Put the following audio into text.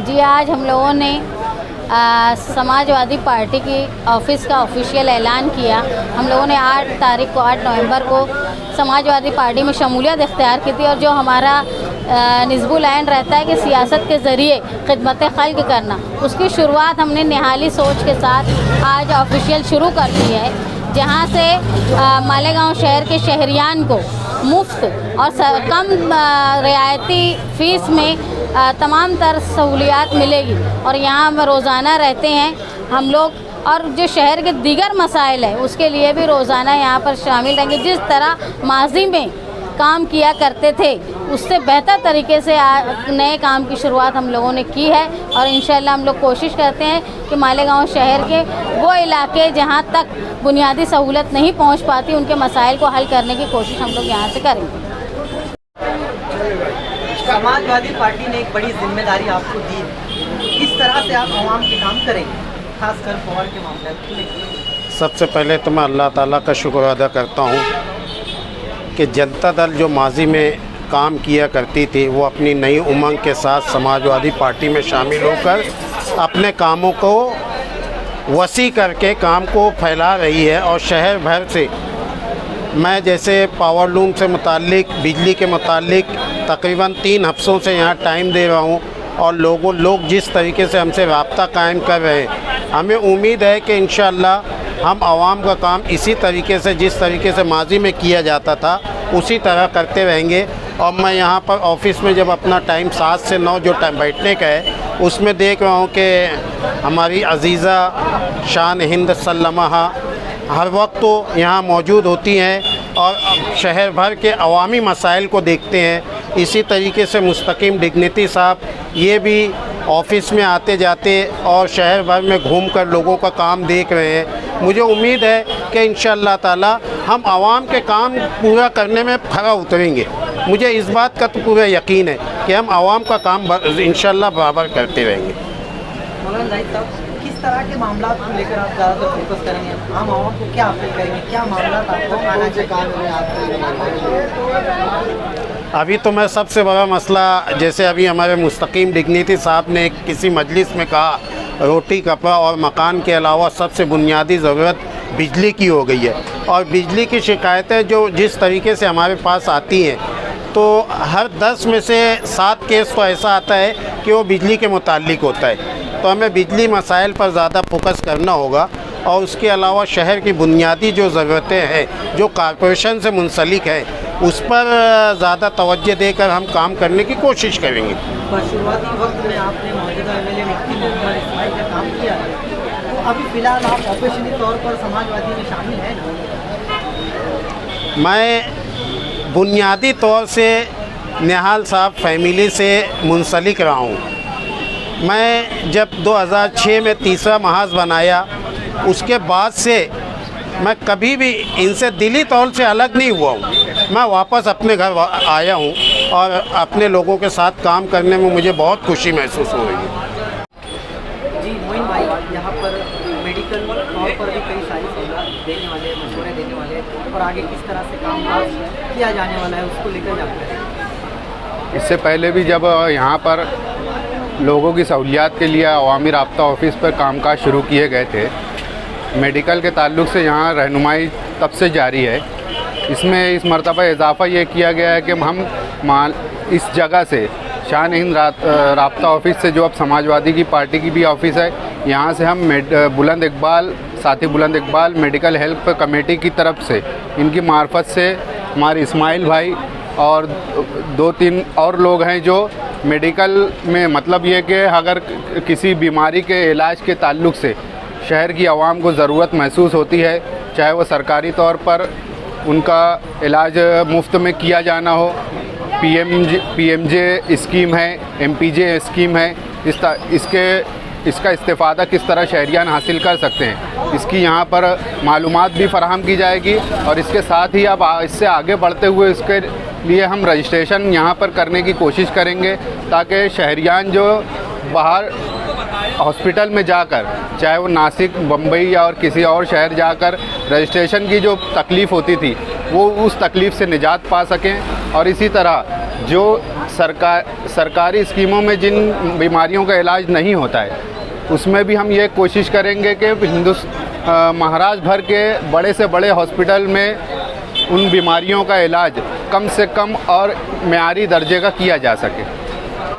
जी, आज हम लोगों ने समाजवादी पार्टी की ऑफ़िस का ऑफिशियल ऐलान किया। हम लोगों ने 8 नवंबर को समाजवादी पार्टी में शमूलियत इख्तियार की थी और जो हमारा निस्बुल ऐन रहता है कि सियासत के ज़रिए खिदमत खल्क़ करना, उसकी शुरुआत हमने निहाली सोच के साथ आज ऑफिशियल शुरू कर दी है, जहां से मालेगांव शहर के शहरियान को मुफ्त और कम रियायती फ़ीस में तमाम तर सहूलियात मिलेगी। और यहाँ हम रोज़ाना रहते हैं हम लोग, और जो शहर के दीगर मसाइल है उसके लिए भी रोज़ाना यहाँ पर शामिल रहेंगे। जिस तरह माजी में काम किया करते थे उससे बेहतर तरीके से नए काम की शुरुआत हम लोगों ने की है। और इंशाअल्लाह हम लोग कोशिश करते हैं कि मालेगांव शहर के वो इलाके जहाँ तक बुनियादी सहूलत नहीं पहुँच पाती, उनके मसाइल को हल करने की कोशिश हम लोग यहाँ से करेंगे। समाजवादी पार्टी ने एक बड़ी जिम्मेदारी आपको दी है, किस तरह से आप आवाम के काम करेंगे, खासकर पवार के मामले में? सबसे पहले तो मैं अल्लाह ताला का शुक्र अदा करता हूँ कि जनता दल जो माजी में काम किया करती थी वो अपनी नई उमंग के साथ समाजवादी पार्टी में शामिल होकर अपने कामों को वसी करके काम को फैला रही है। और शहर भर से मैं जैसे पावर लूम से मुताल्लिक, बिजली के मुताल्लिक तकरीबन 3 हफ्तों से यहाँ टाइम दे रहा हूँ और लोग जिस तरीके से हमसे रब्ता कायम कर रहे हैं, हमें उम्मीद है कि इंशाअल्लाह हम आवाम का काम इसी तरीके से, जिस तरीके से माजी में किया जाता था उसी तरह करते रहेंगे। और मैं यहाँ पर ऑफ़िस में जब अपना टाइम 7 से 9 जो टाइम बैठने का है उसमें देख रहा हूँ कि हमारी अज़ीज़ा शान हिंद सल्लमहा हर वक्त तो यहाँ मौजूद होती हैं और शहर भर के अवामी मसाइल को देखते हैं। इसी तरीके से मुस्तकीम डिग्निटी साहब ये भी ऑफ़िस में आते जाते और शहर भर में घूमकर लोगों का काम देख रहे हैं। मुझे उम्मीद है कि इंशाअल्लाह ताला हम आवाम के काम पूरा करने में खरा उतरेंगे। मुझे इस बात का तो पूरा यकीन है कि हम आवाम का काम इंशाअल्लाह बराबर करते रहेंगे। मौलाना जाहिद साहब, किस तरह के मामला को लेकर आप ज़्यादातर फोकस करेंगे, आम आवाम को क्या अपील करेंगे, क्या मामला आपको आना चाहिए? अभी तो मैं सबसे बड़ा मसला, जैसे अभी हमारे मुस्तकीम डिग्निटी साहब ने किसी मजलिस में कहा, रोटी कपड़ा और मकान के अलावा सबसे बुनियादी ज़रूरत बिजली की हो गई है। और बिजली की शिकायतें जो जिस तरीके से हमारे पास आती हैं, तो हर 10 में से 7 केस तो ऐसा आता है कि वो बिजली के मुताल्लिक होता है। तो हमें बिजली मसाइल पर ज़्यादा फोकस करना होगा और उसके अलावा शहर की बुनियादी जो ज़रूरतें हैं, जो कॉरपोरेशन से मुंसलिक है, उस पर ज़्यादा तवज्जो देकर हम काम करने की कोशिश करेंगे। शुरुआती वक्त में आपने मौजूदा एमएलए मुफ्ती मोहम्मद इस्माइल का काम किया है, तो अभी फ़िलहाल आप ऑफिशियली तौर पर समाजवादी में शामिल हैं? मैं बुनियादी तौर से निहाल साहब फैमिली से मुंसलिक रहा हूँ। मैं जब 2006 में तीसरा महाज बनाया, उसके बाद से मैं कभी भी इनसे दिली तौर से अलग नहीं हुआ हूँ। मैं वापस अपने घर आया हूँ और अपने लोगों के साथ काम करने में मुझे बहुत खुशी महसूस हो रही है। जी मोइन भाई, यहाँ पर मेडिकल तौर पर भी कई सारी सहूलियत देने वाले, मशवरे देने वाले, और आगे किस तरह से काम किया जाने वाला है उसको लेकर जानते हैं। इससे पहले भी जब यहाँ पर लोगों की सहूलियात के लिए अवामी राब्ता ऑफिस पर कामकाज शुरू किए गए थे, मेडिकल के ताल्लुक से यहाँ रहनुमाई तब से जारी है। इसमें इस मरतबा इजाफ़ा ये किया गया है कि हम इस जगह से शान हिंद राब्ता ऑफिस से, जो अब समाजवादी की पार्टी की भी ऑफिस है, यहाँ से हम बुलंद इकबाल, साथी बुलंद इकबाल मेडिकल हेल्प कमेटी की तरफ से, इनकी मार्फत से हमारे इस्माइल भाई और 2-3 और लोग हैं जो मेडिकल में, मतलब ये कि अगर किसी बीमारी के इलाज के ताल्लुक से शहर की आवाम को ज़रूरत महसूस होती है, चाहे वो सरकारी तौर पर उनका इलाज मुफ्त में किया जाना हो, पीएमजे स्कीम है, एमपीजे स्कीम है, इसका इस्तेफ़ादा किस तरह शहरियान हासिल कर सकते हैं, इसकी यहाँ पर मालूमात भी फराहम की जाएगी। और इसके साथ ही अब इससे आगे बढ़ते हुए इसके लिए हम रजिस्ट्रेशन यहाँ पर करने की कोशिश करेंगे, ताकि शहरियान जो बाहर हॉस्पिटल में जाकर, चाहे वो नासिक, बम्बई या और किसी और शहर जाकर रजिस्ट्रेशन की जो तकलीफ़ होती थी, वो उस तकलीफ़ से निजात पा सकें। और इसी तरह जो सरकारी स्कीमों में जिन बीमारियों का इलाज नहीं होता है, उसमें भी हम ये कोशिश करेंगे कि महाराष्ट्र भर के बड़े से बड़े हॉस्पिटल में उन बीमारियों का इलाज कम से कम और मेयारी दर्जे का किया जा सके।